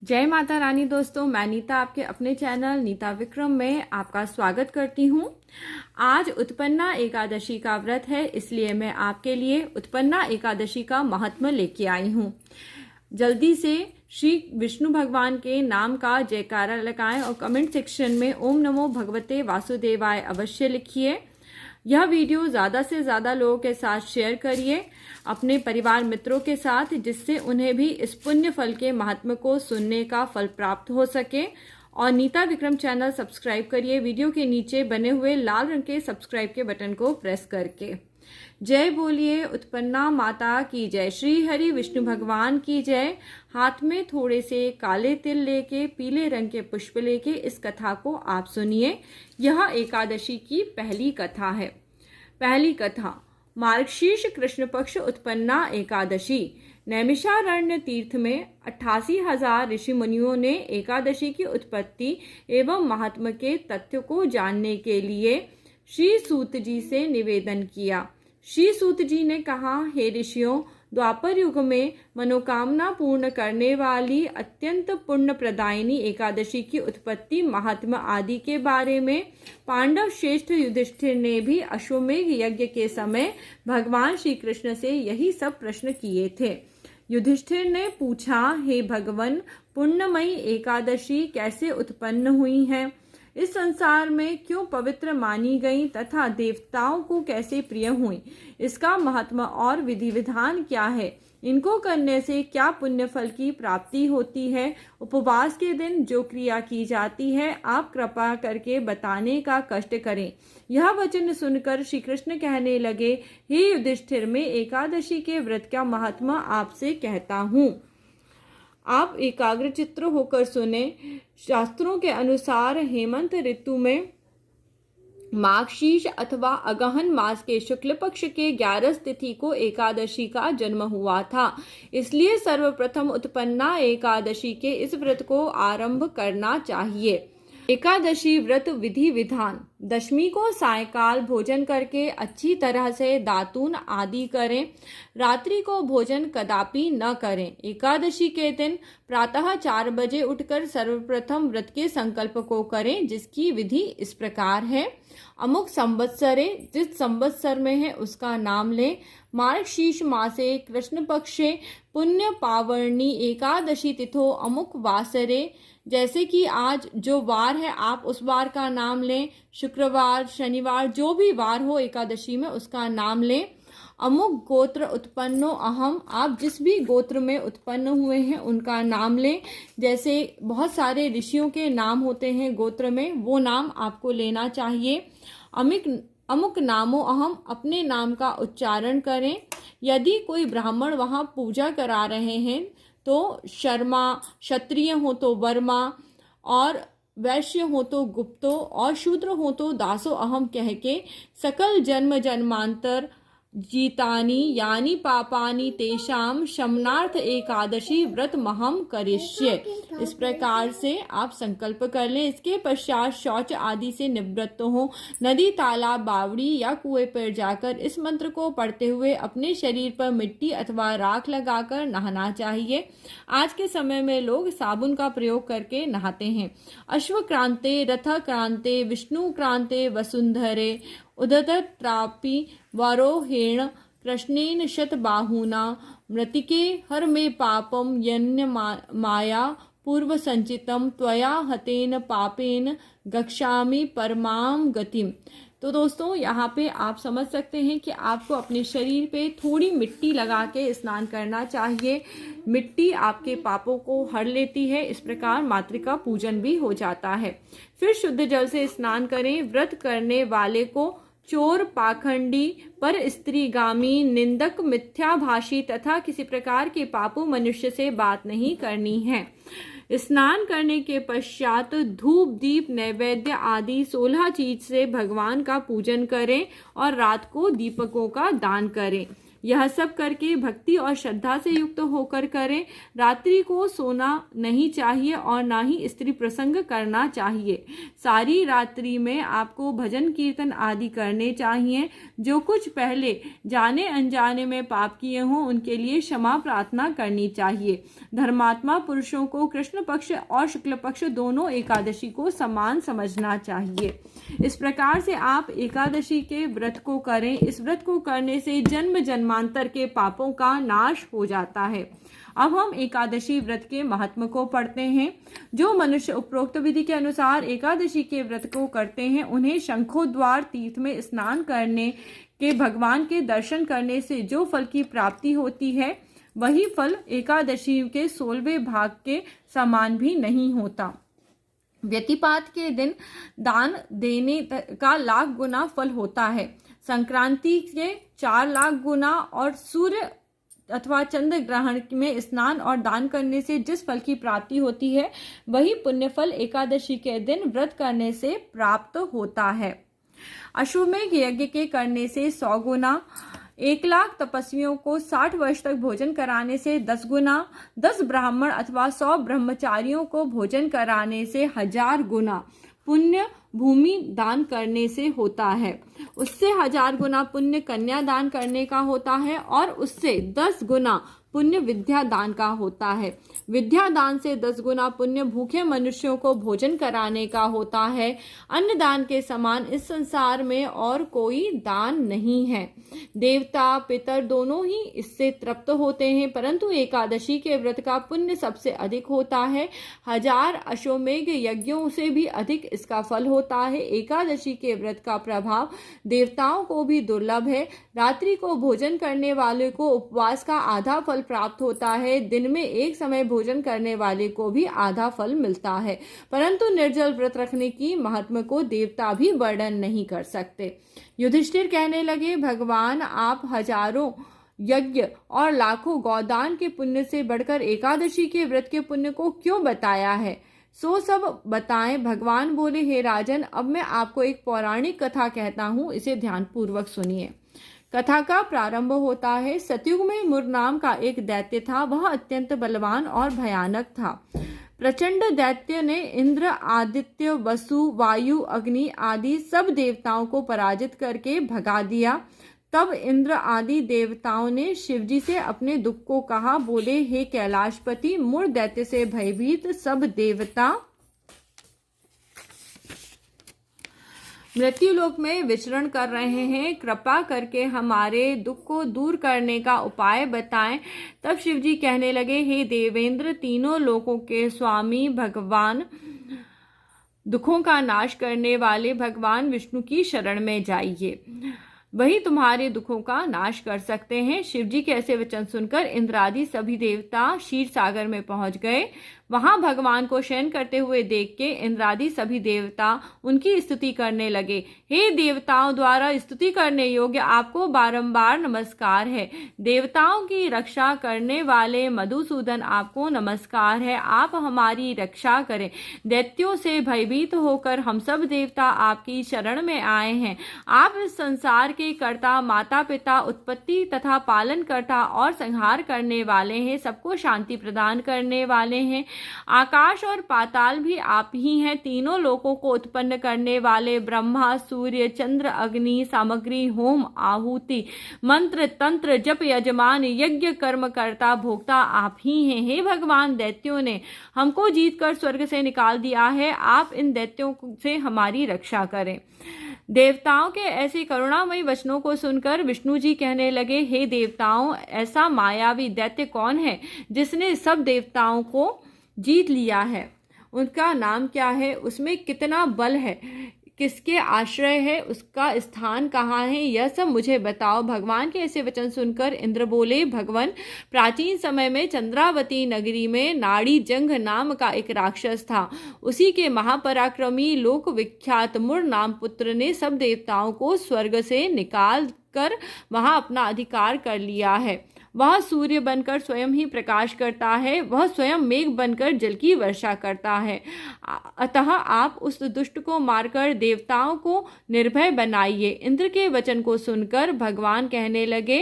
जय माता रानी दोस्तों, मैं नीता आपके अपने चैनल नीता विक्रम में आपका स्वागत करती हूँ। आज उत्पन्ना एकादशी का व्रत है, इसलिए मैं आपके लिए उत्पन्ना एकादशी का महात्म्य लेके आई हूँ। जल्दी से श्री विष्णु भगवान के नाम का जयकारा लगाएं और कमेंट सेक्शन में ओम नमो भगवते वासुदेवाय अवश्य लिखिए। यह वीडियो ज़्यादा से ज़्यादा लोगों के साथ शेयर करिए, अपने परिवार मित्रों के साथ, जिससे उन्हें भी इस पुण्य फल के महात्म्य को सुनने का फल प्राप्त हो सके। और नीता विक्रम चैनल सब्सक्राइब करिए, वीडियो के नीचे बने हुए लाल रंग के सब्सक्राइब के बटन को प्रेस करके। जय बोलिए उत्पन्ना माता की जय, श्री हरि विष्णु भगवान की जय। हाथ में थोड़े से काले तिल लेके पीले रंग के पुष्प लेके इस कथा को आप सुनिए। यह एकादशी की पहली कथा है। पहली कथा, मार्गशीर्ष कृष्ण पक्ष उत्पन्ना एकादशी। नैमिषारण्य तीर्थ में 88,000 ऋषि मुनियों ने एकादशी की उत्पत्ति एवं महात्म्य के तथ्य को जानने के लिए श्री सूत जी से निवेदन किया। श्री सूत जी ने कहा, हे ऋषियों, द्वापर युग में मनोकामना पूर्ण करने वाली अत्यंत पुण्य प्रदायिनी एकादशी की उत्पत्ति, महात्मा आदि के बारे में पांडव श्रेष्ठ युधिष्ठिर ने भी अश्वमेघ यज्ञ के समय भगवान श्री कृष्ण से यही सब प्रश्न किए थे। युधिष्ठिर ने पूछा, हे भगवन, पुण्यमयी एकादशी कैसे उत्पन्न हुई है, इस संसार में क्यों पवित्र मानी गई तथा देवताओं को कैसे प्रिय हुई, इसका महत्व और विधि विधान क्या है, इनको करने से क्या पुण्य फल की प्राप्ति होती है, उपवास के दिन जो क्रिया की जाती है आप कृपा करके बताने का कष्ट करें। यह वचन सुनकर श्री कृष्ण कहने लगे, हे युधिष्ठिर, मैं एकादशी के व्रत का महत्व आपसे कहता हूँ, आप एकाग्र चित्र होकर सुने। शास्त्रों के अनुसार हेमंत ऋतु में माघशीर्ष अथवा अगहन मास के शुक्ल पक्ष के 11 तिथि को एकादशी का जन्म हुआ था। इसलिए सर्वप्रथम उत्पन्ना एकादशी के इस व्रत को आरंभ करना चाहिए। एकादशी व्रत विधि विधान, दशमी को सायकाल भोजन करके अच्छी तरह से दातून आदि करें। रात्रि को भोजन कदापि न करें। एकादशी के दिन प्रातः 4 बजे उठकर सर्वप्रथम व्रत के संकल्प को करें, जिसकी विधि इस प्रकार है। अमुक संवत्सरे, जिस संवत्सर में है उसका नाम लें। मार्गशीर्ष मासे कृष्ण पक्षे पुण्य पावर्णी एकादशी तिथो अमुक वासरे, जैसे कि आज जो वार है आप उस वार का नाम लें। शुक्रवार, शनिवार, जो भी वार हो एकादशी में उसका नाम लें। अमुक गोत्र उत्पन्नो अहम, आप जिस भी गोत्र में उत्पन्न हुए हैं उनका नाम लें। जैसे बहुत सारे ऋषियों के नाम होते हैं गोत्र में, वो नाम आपको लेना चाहिए। अमुक नामो अहम, अपने नाम का उच्चारण करें। यदि कोई ब्राह्मण वहाँ पूजा करा रहे हैं तो शर्मा, क्षत्रिय हो तो वर्मा, और वैश्य हो तो गुप्तो, और शूद्र हो तो दासो अहम कह के सकल जन्म जन्मांतर जीतानी यानी पापानी तेषाम शमनार्थ एकादशी व्रत महम करिष्ये। इस प्रकार से आप संकल्प कर लें। इसके पश्चात शौच आदि से निवृत्त हो, नदी, तालाब, बावड़ी या कुएं पर जाकर इस मंत्र को पढ़ते हुए अपने शरीर पर मिट्टी अथवा राख लगाकर नहाना चाहिए। आज के समय में लोग साबुन का प्रयोग करके नहाते हैं। अश्व क्रांते, रथ क्रांते, विष्णु क्रांते, वसुंधरे उदत्रापि वरोहेण कृष्णेन शतबाहुना मृतिके हर मे पापम यन्य माया पूर्व संचितम त्वया हतेन पापेन गच्छामि परमाम गतिम। तो दोस्तों, यहाँ पे आप समझ सकते हैं कि आपको अपने शरीर पे थोड़ी मिट्टी लगा के स्नान करना चाहिए। मिट्टी आपके पापों को हर लेती है। इस प्रकार मातृका पूजन भी हो जाता है। फिर शुद्ध जल से स्नान करें। व्रत करने वाले को चोर, पाखंडी, पर स्त्रीगामी, निंदक, मिथ्याभाषी तथा किसी प्रकार के पापू मनुष्य से बात नहीं करनी है। स्नान करने के पश्चात धूप, दीप, नैवेद्य आदि 16 चीज से भगवान का पूजन करें और रात को दीपकों का दान करें। यह सब करके भक्ति और श्रद्धा से युक्त होकर करें। रात्रि को सोना नहीं चाहिए और ना ही स्त्री प्रसंग करना चाहिए। सारी रात्रि में आपको भजन कीर्तन आदि करने चाहिए। जो कुछ पहले जाने अनजाने में पाप किए हों उनके लिए क्षमा प्रार्थना करनी चाहिए। धर्मात्मा पुरुषों को कृष्ण पक्ष और शुक्ल पक्ष दोनों एकादशी को समान समझना चाहिए। इस प्रकार से आप एकादशी के व्रत को करें। इस व्रत को करने से जन्म जन्मांतर के पापों का नाश हो जाता है। अब हम एकादशी व्रत के महत्व को पढ़ते हैं। जो मनुष्य उपरोक्त विधि के अनुसार एकादशी के व्रत को करते हैं उन्हें शंखोद्वार तीर्थ में स्नान करने के भगवान के दर्शन करने से जो फल की प्राप्ति होती है वही फल एकादशी के 16वें भाग के समान भी नहीं होता। व्यतिपात के दिन दान देने का लाख गुना फल होता है। संक्रांति के 4 लाख गुना और सूर्य अथवा चंद्र ग्रहण में स्नान और दान करने से जिस फल की प्राप्ति होती है वही पुण्य फल एकादशी के दिन व्रत करने से प्राप्त होता है। अश्वमेघ यज्ञ के करने से 100 गुना, 1 लाख तपस्वियों को 60 वर्ष तक भोजन कराने से 10 गुना, 10 ब्राह्मण अथवा 100 ब्रह्मचारियों को भोजन कराने से 1000 गुना पुण्य भूमि दान करने से होता है। उससे 1000 गुना पुण्य कन्या दान करने का होता है और उससे 10 गुना पुण्य विद्या दान का होता है। विद्या दान से 10 गुना पुण्य भूखे मनुष्यों को भोजन कराने का होता है। अन्न दान के समान इस संसार में और कोई दान नहीं है। देवता पितर दोनों ही इससे तृप्त होते हैं, परंतु एकादशी के व्रत का पुण्य सबसे अधिक होता है। 1000 अश्वमेघ यज्ञों से भी अधिक इसका फल होता है। एकादशी के व्रत का प्रभाव देवताओं को भी दुर्लभ है। रात्रि को भोजन करने वाले को उपवास का आधा फल प्राप्त होता है। दिन में एक समय भोजन करने वाले को भी आधा फल मिलता है, परंतु निर्जल व्रत रखने की महात्मा को देवता भी वर्णन नहीं कर सकते। युधिष्ठिर कहने लगे, भगवान आप हजारों यज्ञ और लाखों गौदान के पुण्य से बढ़कर एकादशी के व्रत के पुण्य को क्यों बताया है? सो सब बताएं। भगवान बोले, हे राजन, अब मैं आपको एक पौराणिक कथा कहता हूँ, इसे ध्यानपूर्वक सुनिए। कथा का प्रारंभ होता है। सतयुग में मुर नाम का एक दैत्य था। वह अत्यंत बलवान और भयानक था। प्रचंड दैत्य ने इंद्र, आदित्य, वसु, वायु, अग्नि आदि सब देवताओं को पराजित करके भगा दिया। तब इंद्र आदि देवताओं ने शिवजी से अपने दुख को कहा। बोले, हे कैलाशपति, मुर दैत्य से भयभीत सब देवता मृत्युलोक में विचरण कर रहे हैं। कृपा करके हमारे दुख को दूर करने का उपाय बताएं। तब शिवजी कहने लगे, हे देवेंद्र, तीनों लोकों के स्वामी भगवान, दुखों का नाश करने वाले भगवान विष्णु की शरण में जाइए, वही तुम्हारे दुखों का नाश कर सकते हैं। शिवजी के ऐसे वचन सुनकर इंद्रादि सभी देवता क्षीर सागर में पहुंच गए। वहां भगवान को शयन करते हुए देख के इंद्रादि सभी देवता उनकी स्तुति करने लगे। हे देवताओं द्वारा स्तुति करने योग्य आपको बारंबार नमस्कार है। देवताओं की रक्षा करने वाले मधुसूदन, आपको नमस्कार है। आप हमारी रक्षा करें। दैत्यों से भयभीत होकर हम सब देवता आपकी शरण में आए हैं। आप इस संसार के कर्ता, माता पिता, उत्पत्ति तथा पालन करता और संहार करने वाले हैं। सबको शांति प्रदान करने वाले हैं। आकाश और पाताल भी आप ही हैं। तीनों लोकों को उत्पन्न करने वाले ब्रह्मा, सूर्य, चंद्र, अग्नि, सामग्री, होम, आहुति, मंत्र, तंत्र, जप, यजमान, यज्ञ, कर्म करता, भोक्ता आप ही हैं। हे भगवान, दैत्यों ने हमको जीतकर स्वर्ग से निकाल दिया है। आप इन दैत्यों से हमारी रक्षा करें। देवताओं के ऐसे करुणामयी वचनों को सुनकर विष्णु जी कहने लगे, हे देवताओं, ऐसा मायावी दैत्य कौन है जिसने सब देवताओं को जीत लिया है? उनका नाम क्या है? उसमें कितना बल है? किसके आश्रय है? उसका स्थान कहाँ है? यह सब मुझे बताओ। भगवान के ऐसे वचन सुनकर इंद्र बोले, भगवान, प्राचीन समय में चंद्रावती नगरी में नाड़ी जंग नाम का एक राक्षस था। उसी के महापराक्रमी लोक विख्यात मुर नाम पुत्र ने सब देवताओं को स्वर्ग से निकाल कर वहां अपना अधिकार कर लिया है। वह सूर्य बनकर स्वयं ही प्रकाश करता है, वह स्वयं मेघ बनकर जल की वर्षा करता है। अतः आप उस दुष्ट को मारकर देवताओं को निर्भय बनाइए। इंद्र के वचन को सुनकर भगवान कहने लगे,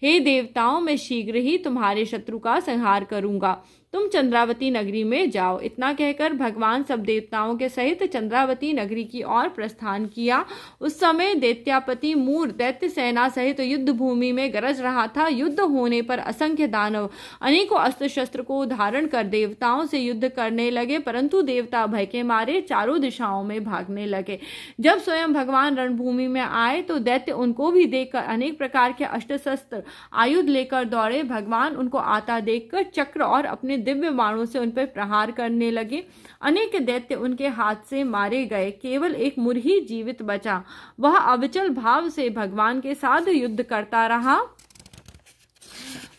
हे देवताओं, मैं शीघ्र ही तुम्हारे शत्रु का संहार करूंगा, तुम चंद्रावती नगरी में जाओ। इतना कहकर भगवान सब देवताओं के सहित चंद्रावती नगरी की ओर प्रस्थान किया। उस समय दैत्यापति मूर दैत्य सेना सहित युद्ध भूमि में गरज रहा था। युद्ध होने पर असंख्य दानव अनेकों अस्त्र शस्त्र को धारण कर देवताओं से युद्ध करने लगे, परंतु देवता भय के मारे चारों दिशाओं में भागने लगे। जब स्वयं भगवान रणभूमि में आए तो दैत्य उनको भी देखकर अनेक प्रकार के अस्त्र शस्त्र आयुध लेकर दौड़े। भगवान उनको आता देखकर चक्र और अपने दिव्य बाणों से उन पर प्रहार करने लगे। अनेक दैत्य उनके हाथ से मारे गए, केवल एक मुर ही जीवित बचा। वह अविचल भाव से भगवान के साथ युद्ध करता रहा।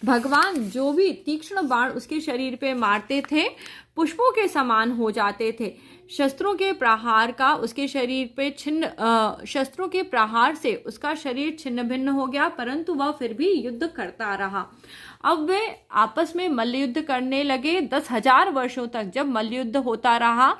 भगवान जो भी तीक्ष्ण बाण उसके शरीर पे मारते थे पुष्पों के समान हो जाते थे। शस्त्रों के प्रहार का उसके शरीर पे शस्त्रों के प्रहार से उसका शरीर छिन्न भिन्न हो गया, परंतु वह फिर भी युद्ध करता रहा। अब वे आपस में मल्ल युद्ध करने लगे। 10,000 वर्षों तक जब मल्ल युद्ध होता रहा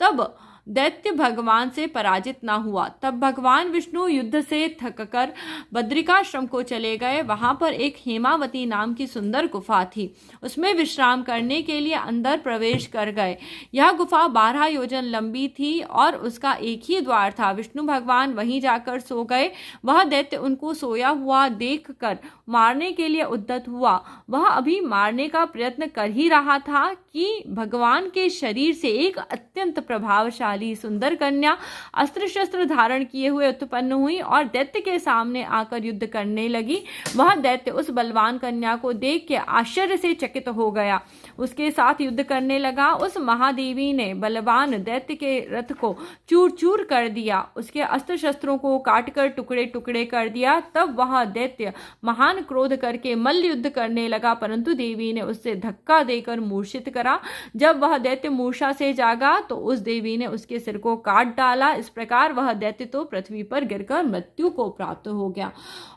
तब दैत्य भगवान से पराजित न हुआ। तब भगवान विष्णु युद्ध से थककर बद्रिकाश्रम को चले गए। वहां पर एक हेमावती नाम की सुंदर गुफा थी, उसमें विश्राम करने के लिए अंदर प्रवेश कर गए। यह गुफा 12 योजन लंबी थी और उसका एक ही द्वार था। विष्णु भगवान वहीं जाकर सो गए। वह दैत्य उनको सोया हुआ देखकर मारने के लिए उद्यत हुआ। वह अभी मारने का प्रयत्न कर ही रहा था कि भगवान के शरीर से एक अत्यंत प्रभावशाली सुंदर कन्या अस्त्र शस्त्र धारण किए हुए उत्पन्न हुई और दैत्य के सामने आकर युद्ध करने लगी। वह दैत्य उस बलवान कन्या को देख के आश्चर्य से चकित हो गया, उसके साथ युद्ध करने लगा। उस महादेवी ने बलवान दैत्य के रथ को चूर चूर कर दिया, उसके अस्त्र शस्त्रों को काटकर टुकड़े टुकड़े कर दिया। तब वह दैत्य महान क्रोध करके मल्ल युद्ध करने लगा, परंतु देवी ने उससे धक्का देकर मूर्छित करा। जब वह दैत्य मूर्छा से जागा तो उस देवी ने उसके सिर को काट डाला। इस प्रकार वह दैत्य तो पृथ्वी पर गिरकर मृत्यु को प्राप्त हो गया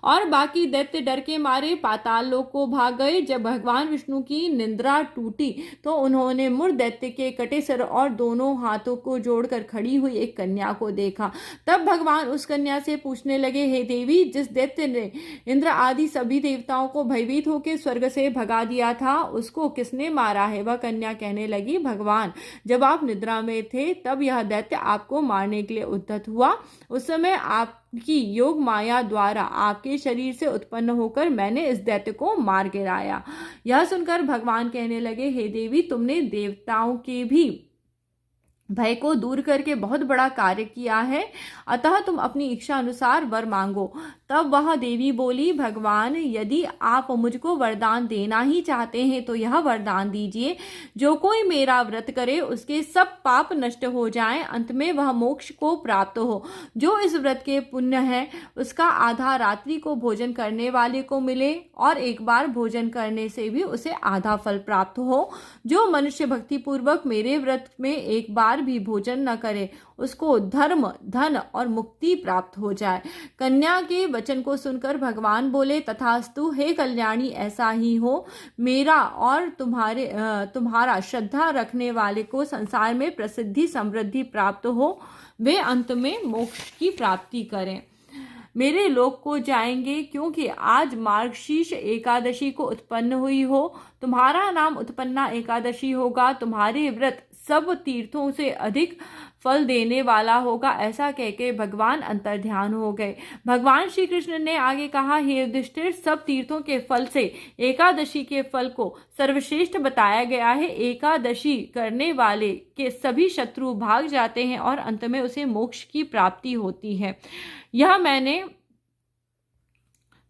और बाकी दैत्य डर के मारे पाताल लोक को भाग गए। जब भगवान विष्णु की निंद्रा टूटी तो उन्होंने मूर दैत्य के कटे सिर और दोनों हाथों को जोड़कर खड़ी हुई एक कन्या को देखा। तब भगवान उस कन्या से पूछने लगे, हे देवी, जिस दैत्य ने इंद्र आदि सभी देवताओं को भयभीत होकर स्वर्ग से भगा दिया था उसको किसने मारा है? वह कन्या कहने लगी, भगवान, जब आप निद्रा में थे तब यह दैत्य आपको मारने के लिए उद्यत हुआ। उस समय आपकी योग माया द्वारा आपके शरीर से उत्पन्न होकर मैंने इस दैत्य को मार गिराया। यह सुनकर भगवान कहने लगे, हे देवी, तुमने देवताओं के भी भय को दूर करके बहुत बड़ा कार्य किया है, अतः तुम अपनी इच्छा अनुसार वर मांगो। तब वह देवी बोली, भगवान, यदि आप मुझको वरदान देना ही चाहते हैं तो यह वरदान दीजिए, जो कोई मेरा व्रत करे उसके सब पाप नष्ट हो जाएं, अंत में वह मोक्ष को प्राप्त हो। जो इस व्रत के पुण्य है उसका आधा रात्रि को भोजन करने वाले को मिले और एक बार भोजन करने से भी उसे आधा फल प्राप्त हो। जो मनुष्य भक्ति पूर्वक मेरे व्रत में एक बार भी भोजन न करे उसको धर्म, धन और मुक्ति प्राप्त हो जाए। कन्या के वचन को सुनकर भगवान बोले, तथास्तु, हे कल्याणी, ऐसा ही हो। मेरा और तुम्हारा श्रद्धा रखने वाले को संसार में प्रसिद्धि समृद्धि प्राप्त हो, वे अंत में मोक्ष की प्राप्ति करें, मेरे लोक को जाएंगे। क्योंकि आज मार्गशीर्ष एकादशी को उत्पन्न हुई हो, तुम्हारा नाम उत्पन्ना एकादशी होगा। तुम्हारे व्रत सब तीर्थों से अधिक फल देने वाला होगा। ऐसा कहकर भगवान अंतर्ध्यान हो गए। भगवान श्री कृष्ण ने आगे कहा, हे युधिष्ठिर, सब तीर्थों के फल से एकादशी के फल को सर्वश्रेष्ठ बताया गया है। एकादशी करने वाले के सभी शत्रु भाग जाते हैं और अंत में उसे मोक्ष की प्राप्ति होती है। यह मैंने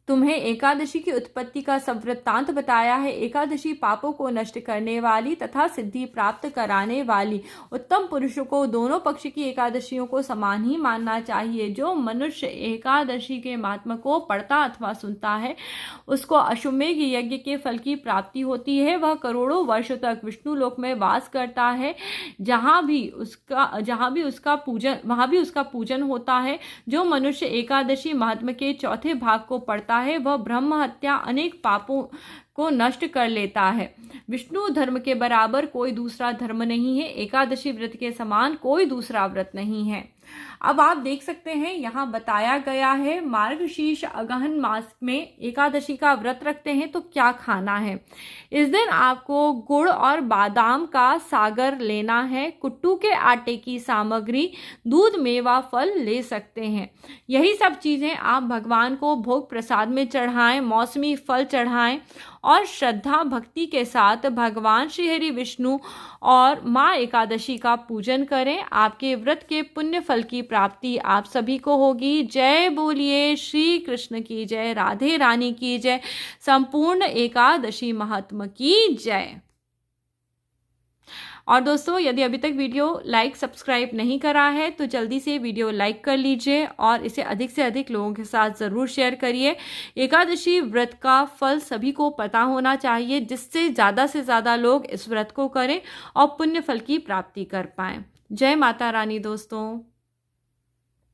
तुम्हें एकादशी की उत्पत्ति का सब वृत्तांत बताया है। एकादशी पापों को नष्ट करने वाली तथा सिद्धि प्राप्त कराने वाली। उत्तम पुरुषों को दोनों पक्ष की एकादशियों को समान ही मानना चाहिए। जो मनुष्य एकादशी के महात्मा को पढ़ता अथवा सुनता है उसको अश्वमेघ यज्ञ के फल की प्राप्ति होती है। वह करोड़ों वर्षों तक विष्णु लोक में वास करता है। वहाँ भी उसका पूजन होता है। जो मनुष्य एकादशी महात्मा के चौथे भाग को पढ़ता है वह ब्रह्म हत्या अनेक पापों को नष्ट कर लेता है। विष्णु धर्म के बराबर कोई दूसरा धर्म नहीं है। एकादशी व्रत के समान कोई दूसरा व्रत नहीं है। अब आप देख सकते हैं यहाँ बताया गया है मार्गशीर्ष अगहन मास में एकादशी का व्रत रखते हैं तो क्या खाना है। इस दिन आपको गुड़ और बादाम का सागर लेना है। कुट्टू के आटे की सामग्री, दूध, मेवा, फल ले सकते हैं। यही सब चीजें आप भगवान को भोग प्रसाद में चढ़ाएं, मौसमी फल चढ़ाएं और श्रद्धा भक्ति के साथ भगवान श्री हरि विष्णु और माँ एकादशी का पूजन करें। आपके व्रत के पुण्य फल की प्राप्ति आप सभी को होगी। जय बोलिए श्री कृष्ण की जय, राधे रानी की जय, संपूर्ण एकादशी महात्मा की जय। और दोस्तों, यदि अभी तक वीडियो लाइक सब्सक्राइब नहीं करा है तो जल्दी से वीडियो लाइक कर लीजिए और इसे अधिक से अधिक लोगों के साथ ज़रूर शेयर करिए। एकादशी व्रत का फल सभी को पता होना चाहिए जिससे ज़्यादा से ज़्यादा लोग इस व्रत को करें और पुण्य फल की प्राप्ति कर पाएं। जय माता रानी दोस्तों।